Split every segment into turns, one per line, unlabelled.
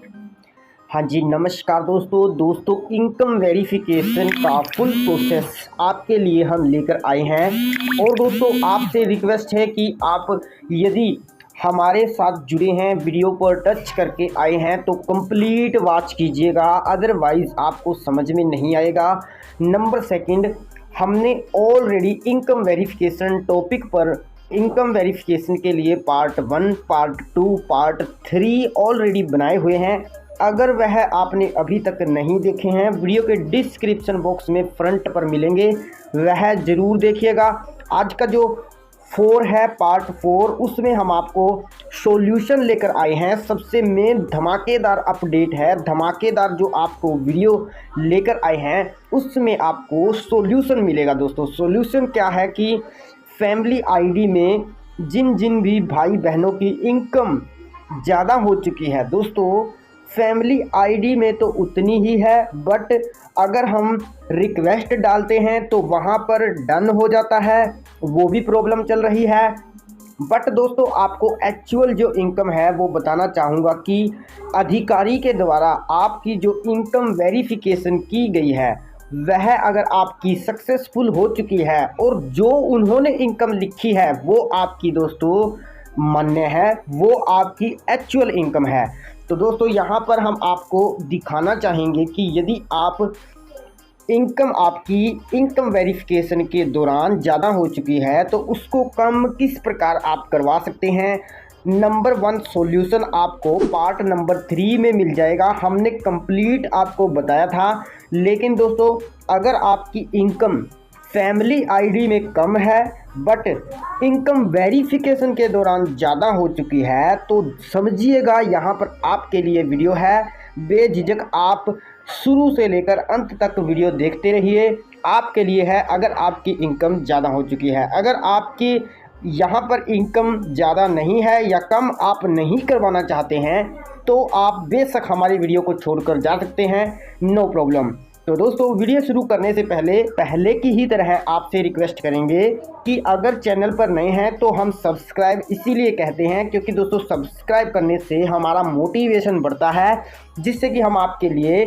हाँ जी, नमस्कार दोस्तों इनकम वेरिफिकेशन का फुल प्रोसेस आपके लिए हम लेकर आए हैं। और दोस्तों आपसे रिक्वेस्ट है कि आप यदि हमारे साथ जुड़े हैं, वीडियो पर टच करके आए हैं तो कंप्लीट वॉच कीजिएगा, अदरवाइज़ आपको समझ में नहीं आएगा। नंबर सेकंड, हमने ऑलरेडी इनकम वेरिफिकेशन टॉपिक पर इनकम वेरिफिकेशन के लिए पार्ट 1, पार्ट 2, पार्ट 3 ऑलरेडी बनाए हुए हैं। अगर वह आपने अभी तक नहीं देखे हैं, वीडियो के डिस्क्रिप्शन बॉक्स में फ्रंट पर मिलेंगे, वह ज़रूर देखिएगा। आज का जो 4 है, पार्ट 4, उसमें हम आपको सॉल्यूशन लेकर आए हैं। सबसे मेन धमाकेदार अपडेट है, धमाकेदार जो आपको वीडियो लेकर आए हैं उसमें आपको सॉल्यूशन मिलेगा। दोस्तों सॉल्यूशन क्या है कि फैमिली आईडी में जिन जिन भी भाई बहनों की इनकम ज़्यादा हो चुकी है, दोस्तों फैमिली आईडी में तो उतनी ही है, बट अगर हम रिक्वेस्ट डालते हैं तो वहाँ पर डन हो जाता है, वो भी प्रॉब्लम चल रही है। बट दोस्तों आपको एक्चुअल जो इनकम है वो बताना चाहूँगा कि अधिकारी के द्वारा आपकी जो इनकम वेरिफिकेशन की गई है वह अगर आपकी सक्सेसफुल हो चुकी है और जो उन्होंने इनकम लिखी है वो आपकी दोस्तों मान्य है, वो आपकी एक्चुअल इनकम है। तो दोस्तों यहाँ पर हम आपको दिखाना चाहेंगे कि यदि आप इनकम आपकी इनकम वेरिफिकेशन के दौरान ज़्यादा हो चुकी है तो उसको कम किस प्रकार आप करवा सकते हैं। नंबर 1 सॉल्यूशन आपको पार्ट नंबर 3 में मिल जाएगा, हमने कंप्लीट आपको बताया था। लेकिन दोस्तों अगर आपकी इनकम फैमिली आईडी में कम है बट इनकम वेरिफिकेशन के दौरान ज़्यादा हो चुकी है तो समझिएगा यहाँ पर आपके लिए वीडियो है। बेझिझक आप शुरू से लेकर अंत तक वीडियो देखते रहिए, आपके लिए है। अगर आपकी इनकम ज़्यादा हो चुकी है, अगर आपकी यहाँ पर इनकम ज़्यादा नहीं है या कम आप नहीं करवाना चाहते हैं तो आप बेशक हमारी वीडियो को छोड़कर जा सकते हैं, नो प्रॉब्लम। तो दोस्तों वीडियो शुरू करने से पहले की ही तरह आपसे रिक्वेस्ट करेंगे कि अगर चैनल पर नए हैं तो हम सब्सक्राइब इसीलिए कहते हैं क्योंकि दोस्तों सब्सक्राइब करने से हमारा मोटिवेशन बढ़ता है, जिससे कि हम आपके लिए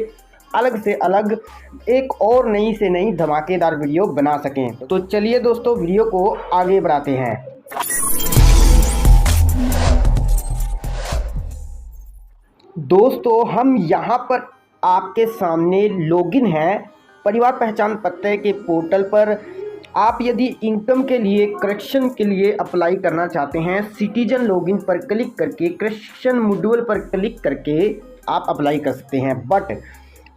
अलग से अलग एक और नई से नई धमाकेदार वीडियो बना सकें। तो चलिए दोस्तों वीडियो को आगे बढ़ाते हैं। दोस्तों हम यहाँ पर आपके सामने लॉगिन है परिवार पहचान पत्र के पोर्टल पर। आप यदि इनकम के लिए करेक्शन के लिए अप्लाई करना चाहते हैं, सिटीजन लॉगिन पर क्लिक करके करेक्शन मॉड्यूल पर क्लिक करके आप अप्लाई कर सकते हैं। बट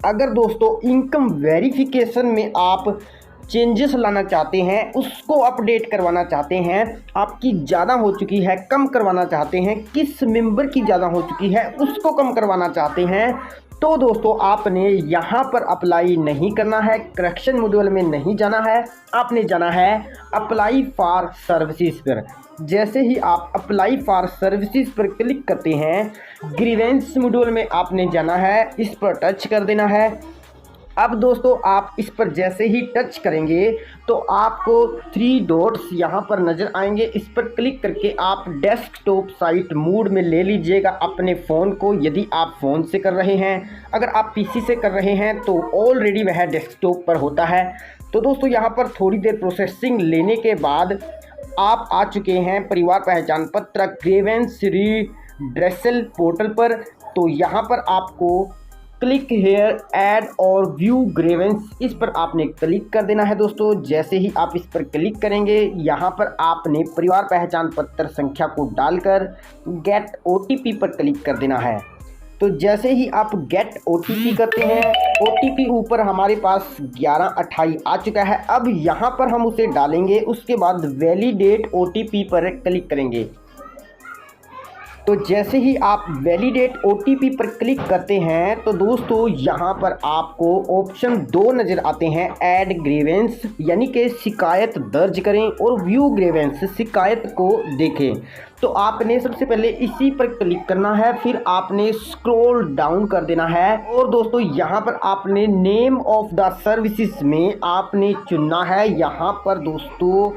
अगर दोस्तों इनकम वेरिफिकेशन में आप चेंजेस लाना चाहते हैं, उसको अपडेट करवाना चाहते हैं, आपकी ज़्यादा हो चुकी है कम करवाना चाहते हैं, किस मेंबर की ज़्यादा हो चुकी है उसको कम करवाना चाहते हैं, तो दोस्तों आपने यहाँ पर अप्लाई नहीं करना है, करेक्शन मॉड्यूल में नहीं जाना है, आपने जाना है अप्लाई फॉर सर्विसेज पर। जैसे ही आप अप्लाई फॉर सर्विसेज पर क्लिक करते हैं, ग्रीवेंस मॉड्यूल में आपने जाना है, इस पर टच कर देना है। अब दोस्तों आप इस पर जैसे ही टच करेंगे तो आपको 3 डॉट्स यहाँ पर नज़र आएंगे, इस पर क्लिक करके आप डेस्कटॉप साइट मोड में ले लीजिएगा अपने फ़ोन को, यदि आप फ़ोन से कर रहे हैं। अगर आप पीसी से कर रहे हैं तो ऑलरेडी वह डेस्कटॉप पर होता है। तो दोस्तों यहाँ पर थोड़ी देर प्रोसेसिंग लेने के बाद आप आ चुके हैं परिवार पहचान पत्र ग्रीवेंस रिड्रेसल पोर्टल पर। तो यहाँ पर आपको क्लिक हेयर ऐड और व्यू ग्रीवेंस, इस पर आपने क्लिक कर देना है। दोस्तों जैसे ही आप इस पर क्लिक करेंगे, यहाँ पर आपने परिवार पहचान पत्र संख्या को डालकर गेट ओटीपी पर क्लिक कर देना है। तो जैसे ही आप गेट ओटीपी करते हैं, ओटीपी ऊपर हमारे पास 1128 आ चुका है। अब यहाँ पर हम उसे डालेंगे, उसके बाद वैलिडेट ओटीपी पर क्लिक करेंगे। तो जैसे ही आप वैलिडेट ओटीपी पर क्लिक करते हैं तो दोस्तों यहाँ पर आपको ऑप्शन 2 नज़र आते हैं, ऐड ग्रीवेंस यानी कि शिकायत दर्ज करें और व्यू ग्रीवेंस शिकायत को देखें। तो आपने सबसे पहले इसी पर क्लिक करना है, फिर आपने स्क्रॉल डाउन कर देना है और दोस्तों यहाँ पर आपने नेम ऑफ द सर्विसेज में आपने चुनना है। यहाँ पर दोस्तों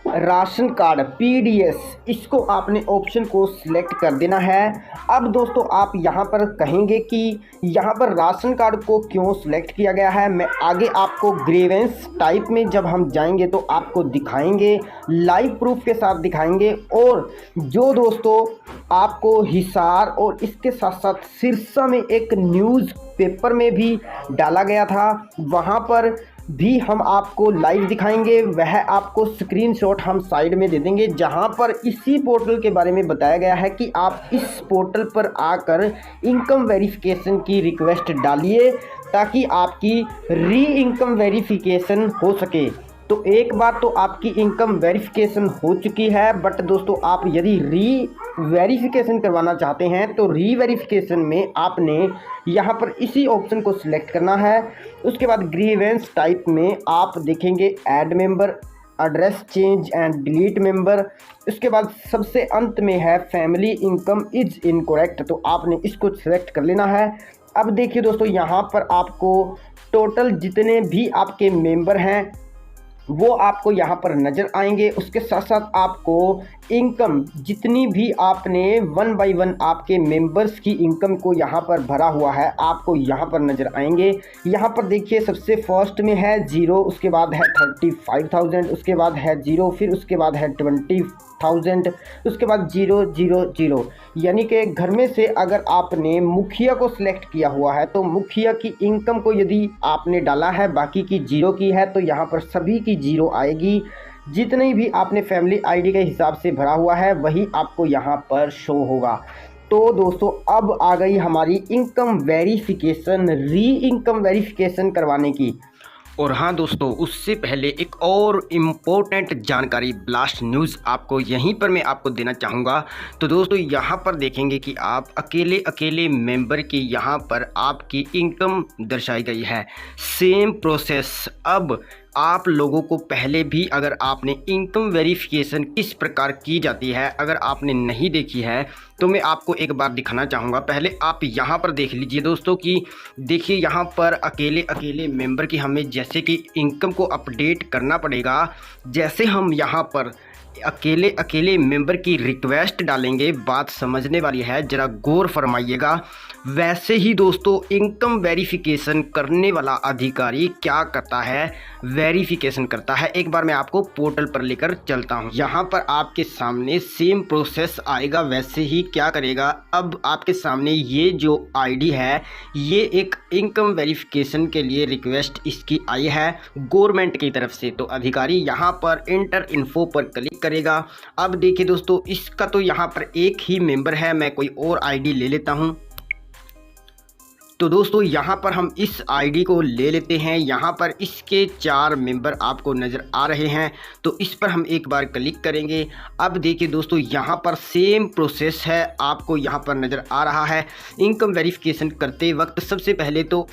राशन कार्ड पीडीएस, इसको आपने ऑप्शन को सिलेक्ट कर देना है। अब दोस्तों आप यहाँ पर कहेंगे कि यहाँ पर राशन कार्ड को क्यों सिलेक्ट किया गया है, मैं आगे आपको ग्रीवेंस टाइप में जब हम जाएंगे तो आपको दिखाएंगे, लाइव प्रूफ के साथ दिखाएंगे। और जो दोस्तों आपको हिसार और इसके साथ साथ सिरसा में एक न्यूज़ पेपर में भी डाला गया था, वहाँ पर भी हम आपको लाइव दिखाएंगे। वह आपको स्क्रीनशॉट हम साइड में दे देंगे, जहां पर इसी पोर्टल के बारे में बताया गया है कि आप इस पोर्टल पर आकर इनकम वेरिफिकेशन की रिक्वेस्ट डालिए ताकि आपकी री इनकम वेरिफिकेशन हो सके। तो एक बार तो आपकी इनकम वेरिफिकेशन हो चुकी है, बट दोस्तों आप यदि री वेरिफिकेशन करवाना चाहते हैं तो री वेरिफिकेशन में आपने यहाँ पर इसी ऑप्शन को सिलेक्ट करना है। उसके बाद ग्रीवेंस टाइप में आप देखेंगे add member, address change and delete member. उसके बाद सबसे अंत में है फैमिली इनकम इज इनकरेक्ट, तो आपने इसको सिलेक्ट कर लेना है। अब देखिए दोस्तों यहाँ पर आपको टोटल जितने भी आपके मेंबर हैं वो आपको यहाँ पर नज़र आएंगे। उसके साथ साथ आपको इनकम जितनी भी आपने 1 बाय 1 आपके मेंबर्स की इनकम को यहाँ पर भरा हुआ है आपको यहाँ पर नज़र आएंगे। यहाँ पर देखिए सबसे फर्स्ट में है 0, उसके बाद है 35,000, उसके बाद है 0, फिर उसके बाद है 20,000, उसके बाद 0 0 0। यानी कि घर में से अगर आपने मुखिया को सिलेक्ट किया हुआ है तो मुखिया की इनकम को यदि आपने डाला है, बाकी की 0 की है, तो यहाँ पर सभी की 0 आएगी। जितनी भी आपने फैमिली आईडी के हिसाब से भरा हुआ है वही आपको यहाँ पर शो होगा। तो दोस्तों अब आ गई हमारी इनकम वेरिफिकेशन, री इनकम वेरिफिकेशन करवाने की।
और हाँ दोस्तों, उससे पहले एक और इम्पोर्टेंट जानकारी, ब्लास्ट न्यूज़ आपको यहीं पर मैं आपको देना चाहूँगा। तो दोस्तों यहाँ पर देखेंगे कि आप अकेले मेंबर की यहाँ पर आपकी इनकम दर्शाई गई है। सेम प्रोसेस अब आप लोगों को पहले भी अगर आपने इनकम वेरिफिकेशन किस प्रकार की जाती है अगर आपने नहीं देखी है तो मैं आपको एक बार दिखाना चाहूँगा। पहले आप यहाँ पर देख लीजिए दोस्तों कि देखिए यहाँ पर अकेले मेंबर की हमें जैसे कि इनकम को अपडेट करना पड़ेगा। जैसे हम यहाँ पर अकेले मेंबर की रिक्वेस्ट डालेंगे, बात समझने वाली है, ज़रा गौर फरमाइएगा। वैसे ही दोस्तों इनकम वेरिफिकेशन करने वाला अधिकारी क्या करता है, वेरिफिकेशन करता है। एक बार मैं आपको पोर्टल पर लेकर चलता हूं। यहाँ पर आपके सामने सेम प्रोसेस आएगा। वैसे ही क्या करेगा, अब आपके सामने ये जो आईडी है ये एक इनकम वेरिफिकेशन के लिए रिक्वेस्ट इसकी आई है गवर्नमेंट की तरफ से। तो अधिकारी यहाँ पर इंटर इन्फो पर क्लिक करेगा। अब देखिए दोस्तों इसका तो यहाँ पर एक ही मेंबर है, मैं कोई और आईडी ले लेता हूँ। तो दोस्तों यहाँ पर हम इस आईडी को ले लेते हैं। यहाँ पर इसके 4 मेंबर आपको नज़र आ रहे हैं, तो इस पर हम एक बार क्लिक करेंगे। अब देखिए दोस्तों यहाँ पर सेम प्रोसेस है, आपको यहाँ पर नज़र आ रहा है। इनकम वेरिफिकेशन करते वक्त सबसे पहले तो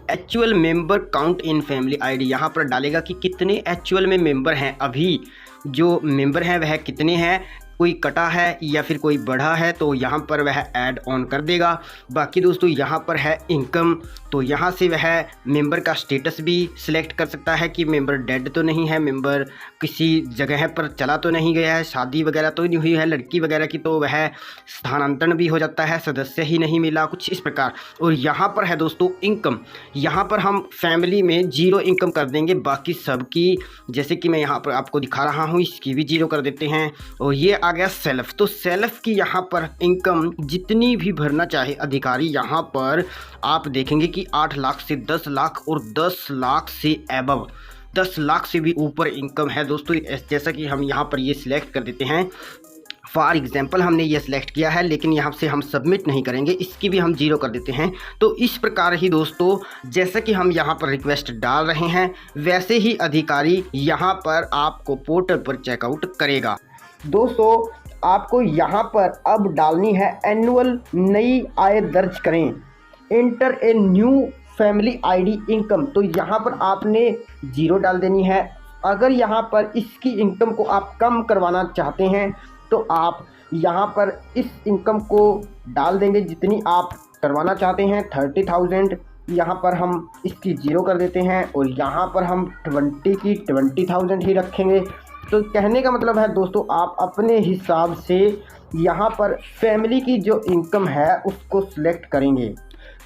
actual member count in family ID यहाँ पर डालेगा कि कितने एक्चुअल में मेंबर हैं, अभी जो मेंबर हैं वह कितने हैं, कोई कटा है या फिर कोई बढ़ा है तो यहाँ पर वह ऐड ऑन कर देगा। बाकी दोस्तों यहाँ पर है इनकम, तो यहाँ से वह मेंबर का स्टेटस भी सिलेक्ट कर सकता है कि मेंबर डेड तो नहीं है, मेंबर किसी जगह पर चला तो नहीं गया है, शादी वगैरह तो नहीं हुई है लड़की वगैरह की, तो वह स्थानांतरण भी हो जाता है, सदस्य ही नहीं मिला, कुछ इस प्रकार। और यहाँ पर है दोस्तों इनकम, यहाँ पर हम फैमिली में 0 इनकम कर देंगे, बाकी सबकी जैसे कि मैं यहाँ पर आपको दिखा रहा हूँ इसकी भी 0 कर देते हैं। और ये आ गया सेल्फ, तो सेल्फ की यहाँ पर इनकम जितनी भी भरना चाहे अधिकारी, यहाँ पर आप देखेंगे कि 8 लाख से 10 लाख और 10 लाख से एबव 10 लाख से भी ऊपर इनकम है दोस्तों। जैसा कि हम यहाँ पर ये सिलेक्ट कर देते हैं, फॉर एग्जाम्पल हमने ये सिलेक्ट किया है, लेकिन यहाँ से हम सबमिट नहीं करेंगे, इसकी भी हम 0 कर देते हैं। तो इस प्रकार ही दोस्तों जैसा कि हम यहाँ पर रिक्वेस्ट डाल रहे हैं वैसे ही अधिकारी यहाँ पर आपको पोर्टल पर चेकआउट करेगा।
दोस्तों आपको यहाँ पर अब डालनी है एनुअल नई आय दर्ज करें, inter a new family ID income, तो यहाँ पर आपने 0 डाल देनी है। अगर यहाँ पर इसकी इनकम को आप कम करवाना चाहते हैं तो आप यहाँ पर इस इनकम को डाल देंगे जितनी आप करवाना चाहते हैं, 30,000, यहाँ पर हम इसकी 0 कर देते हैं और यहाँ पर हम 20 की 20,000 ही रखेंगे। तो कहने का मतलब है दोस्तों, आप अपने हिसाब से यहाँ पर फैमिली की जो इनकम है उसको सिलेक्ट करेंगे।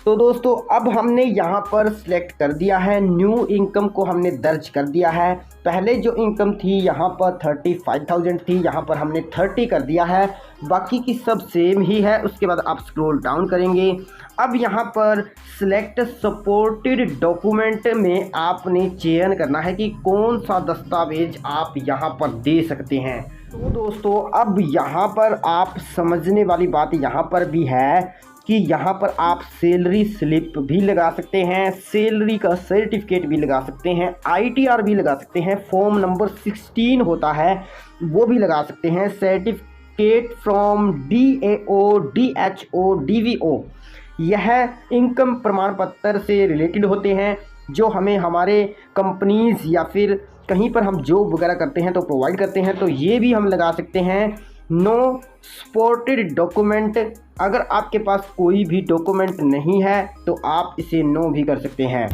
तो दोस्तों अब हमने यहाँ पर सिलेक्ट कर दिया है, न्यू इनकम को हमने दर्ज कर दिया है। पहले जो इनकम थी यहाँ पर 35,000 थी, यहाँ पर हमने 30 कर दिया है, बाकी की सब सेम ही है। उसके बाद आप स्क्रॉल डाउन करेंगे। अब यहाँ पर सिलेक्ट सपोर्टेड डॉक्यूमेंट में आपने चयन करना है कि कौन सा दस्तावेज आप यहाँ पर दे सकते हैं। तो दोस्तों अब यहाँ पर आप समझने वाली बात यहाँ पर भी है कि यहाँ पर आप सैलरी स्लिप भी लगा सकते हैं, सैलरी का सर्टिफिकेट भी लगा सकते हैं, ITR भी लगा सकते हैं, फॉर्म नंबर 16 होता है वो भी लगा सकते हैं, certificate from DAO, DHO, DVO। यह इनकम प्रमाण पत्र से रिलेटेड होते हैं जो हमें हमारे कंपनीज़ या फिर कहीं पर हम जॉब वगैरह करते हैं तो प्रोवाइड करते हैं। तो ये भी हम लगा सकते हैं। नो सपोर्टेड डॉक्यूमेंट, अगर आपके पास कोई भी डॉक्यूमेंट नहीं है तो आप इसे नो भी कर सकते हैं।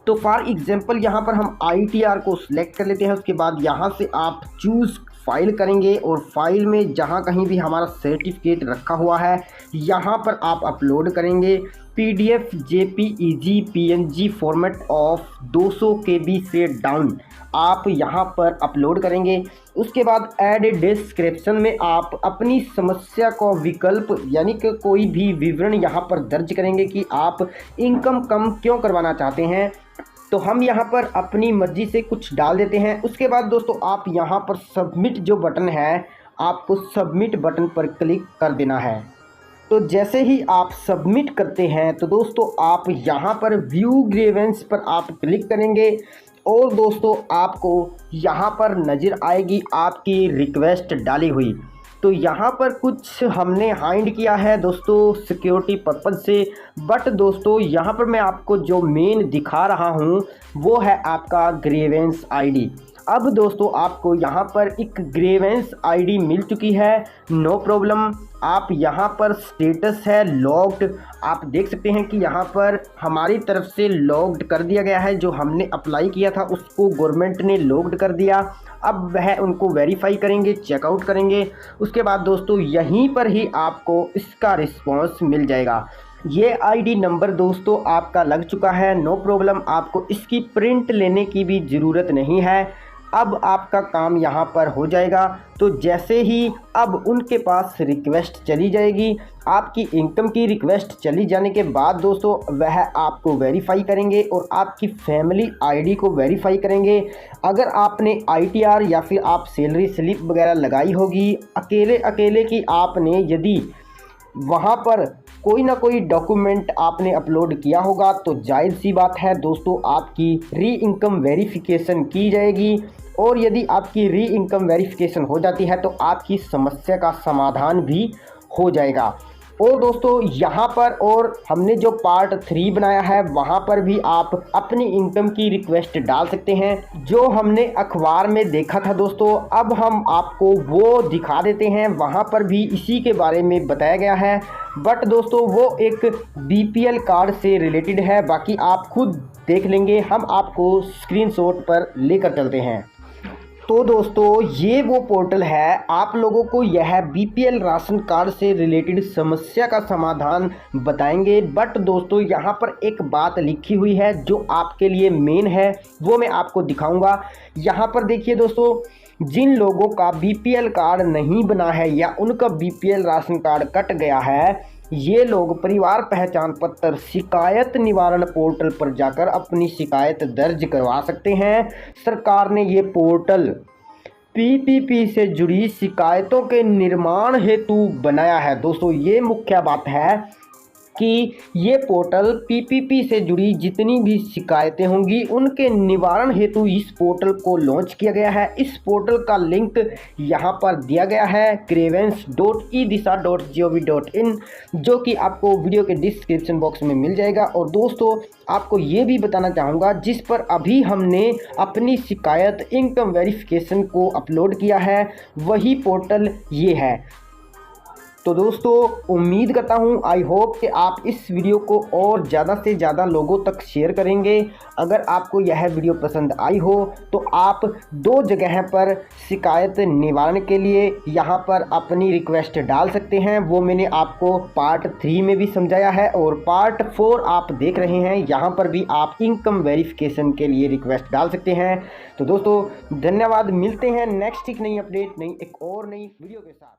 तो फॉर एग्जांपल यहाँ पर हम ITR को सिलेक्ट कर लेते हैं। उसके बाद यहाँ से आप चूज़ फाइल करेंगे और फाइल में जहाँ कहीं भी हमारा सर्टिफिकेट रखा हुआ है यहाँ पर आप अपलोड करेंगे। PDF, JPEG, PNG format of 200 KB से डाउन आप यहाँ पर अपलोड करेंगे। उसके बाद ऐड डिस्क्रिप्शन में आप अपनी समस्या का विकल्प यानी कि कोई भी विवरण यहाँ पर दर्ज करेंगे कि आप इनकम कम क्यों करवाना चाहते हैं। तो हम यहाँ पर अपनी मर्जी से कुछ डाल देते हैं। उसके बाद दोस्तों आप यहाँ पर सबमिट जो बटन है, आपको सबमिट बटन पर क्लिक कर देना है। तो जैसे ही आप सबमिट करते हैं तो दोस्तों आप यहाँ पर व्यू ग्रीवेंस पर आप क्लिक करेंगे और दोस्तों आपको यहाँ पर नज़र आएगी आपकी रिक्वेस्ट डाली हुई। तो यहाँ पर कुछ हमने हाइड किया है दोस्तों सिक्योरिटी पर्पज़ से, बट दोस्तों यहाँ पर मैं आपको जो मेन दिखा रहा हूँ वो है आपका ग्रीवेंस ID। अब दोस्तों आपको यहाँ पर एक ग्रीवेंस ID मिल चुकी है, नो प्रॉब्लम। आप यहाँ पर स्टेटस है लॉग्ड, आप देख सकते हैं कि यहाँ पर हमारी तरफ से लॉग्ड कर दिया गया है। जो हमने अप्लाई किया था उसको गवर्नमेंट ने लॉग्ड कर दिया। अब वह उनको वेरीफाई करेंगे, चेकआउट करेंगे। उसके बाद दोस्तों यहीं पर ही आपको इसका रिस्पॉन्स मिल जाएगा। ये ID नंबर दोस्तों आपका लग चुका है, नो प्रॉब्लम। आपको इसकी प्रिंट लेने की भी ज़रूरत नहीं है। अब आपका काम यहाँ पर हो जाएगा। तो जैसे ही अब उनके पास रिक्वेस्ट चली जाएगी, आपकी इनकम की रिक्वेस्ट चली जाने के बाद दोस्तों वह आपको वेरीफाई करेंगे और आपकी फैमिली ID को वेरीफाई करेंगे। अगर आपने ITR या फिर आप सैलरी स्लिप वगैरह लगाई होगी अकेले अकेले की आपने, यदि वहाँ पर कोई ना कोई डॉक्यूमेंट आपने अपलोड किया होगा तो जायज़ सी बात है दोस्तों आपकी री इनकम वेरिफिकेशन की जाएगी। और यदि आपकी री इनकम वेरिफिकेशन हो जाती है तो आपकी समस्या का समाधान भी हो जाएगा। और दोस्तों यहाँ पर और हमने जो पार्ट 3 बनाया है वहाँ पर भी आप अपनी इनकम की रिक्वेस्ट डाल सकते हैं जो हमने अखबार में देखा था दोस्तों। अब हम आपको वो दिखा देते हैं, वहाँ पर भी इसी के बारे में बताया गया है, बट दोस्तों वो एक BPL कार्ड से रिलेटेड है। बाकी आप खुद देख लेंगे, हम आपको स्क्रीनशॉट पर लेकर चलते हैं। तो दोस्तों ये वो पोर्टल है, आप लोगों को यह BPL राशन कार्ड से रिलेटेड समस्या का समाधान बताएंगे। बट दोस्तों यहाँ पर एक बात लिखी हुई है जो आपके लिए मेन है, वो मैं आपको दिखाऊंगा। यहाँ पर देखिए दोस्तों, जिन लोगों का BPL कार्ड नहीं बना है या उनका BPL राशन कार्ड कट गया है, ये लोग परिवार पहचान पत्र शिकायत निवारण पोर्टल पर जाकर अपनी शिकायत दर्ज करवा सकते हैं। सरकार ने ये पोर्टल PPP से जुड़ी शिकायतों के निर्माण हेतु बनाया है। दोस्तों ये मुख्य बात है कि ये पोर्टल PPP से जुड़ी जितनी भी शिकायतें होंगी उनके निवारण हेतु इस पोर्टल को लॉन्च किया गया है। इस पोर्टल का लिंक यहाँ पर दिया गया है grievance.edisha.gov.in, जो कि आपको वीडियो के डिस्क्रिप्शन बॉक्स में मिल जाएगा। और दोस्तों आपको ये भी बताना चाहूँगा, जिस पर अभी हमने अपनी शिकायत इनकम वेरिफिकेशन को अपलोड किया है वही पोर्टल ये है। तो दोस्तों उम्मीद करता हूँ, आई होप कि आप इस वीडियो को और ज़्यादा से ज़्यादा लोगों तक शेयर करेंगे। अगर आपको यह वीडियो पसंद आई हो तो आप 2 जगह पर शिकायत निवारण के लिए यहाँ पर अपनी रिक्वेस्ट डाल सकते हैं। वो मैंने आपको पार्ट 3 में भी समझाया है और पार्ट 4 आप देख रहे हैं। यहाँ पर भी आप इनकम वेरिफिकेशन के लिए रिक्वेस्ट डाल सकते हैं। तो दोस्तों धन्यवाद, मिलते हैं नेक्स्ट एक नई अपडेट, एक और नई वीडियो के साथ।